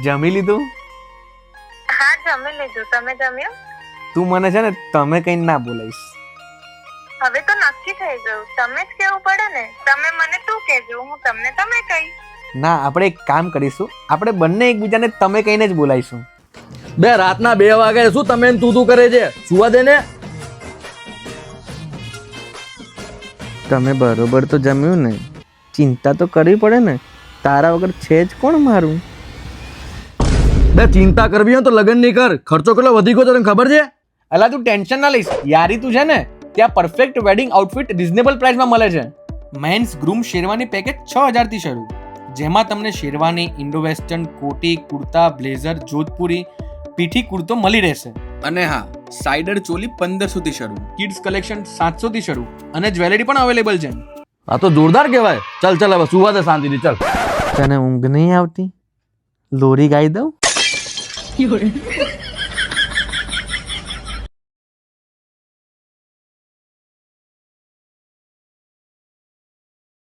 જમી લીધું? હા જમી લીધું. તમે જમ્યું? તું મને છે ને તમે કઈ ના બોલાઈશ. હવે તો નક્કી થઈ ગયું. તમે જ કેવું પડે ને. તમે મને તું કહેજો, હું તમને તમે કહીશ. ના, આપણે એક કામ કરીશું, આપણે બંને એકબીજાને તમે કહીને જ બોલાઈશું. બે રાતના 2 વાગે શું તમે તું કરે છે? સુવા દે ને. તમે બરોબર તો જમ્યું ને? ચિંતા તો કરવી પડે ને, તારા વગર છે જ કોણ મારું? બે ચિંતા કરવી હોય તો લગ્ન નહીં કર. ખર્ચો કેટલો વધી ગયો તને ખબર છે? અલા તું ટેન્શન ના લઈશ. યારી તું છે ને, ત્યાં પરફેક્ટ વેડિંગ આઉટફિટ રિઝનેબલ પ્રાઇસમાં મળે છે. મેન્સ ગ્રૂમ શેરવાની પેકેજ 6000 થી શરૂ, જેમાં તમને શેરવાની, ઇન્ડો વેસ્ટર્ન, કોટી, કુર્તા, બ્લેઝર, જોધપુરી, પીઠી કુર્તો મળી રહેશે. અને હા, સાઇડર ચોલી 1500 થી શરૂ, કિડ્સ કલેક્શન 700 થી શરૂ અને જ્વેલરી પણ અવેલેબલ છે. આ તો જોરદાર કહેવાય. ચાલ હવે સુવા દે શાંતિથી. ચાલ. તને ઊંઘ નહીં આવતી? લોરી ગાઈ દઉં?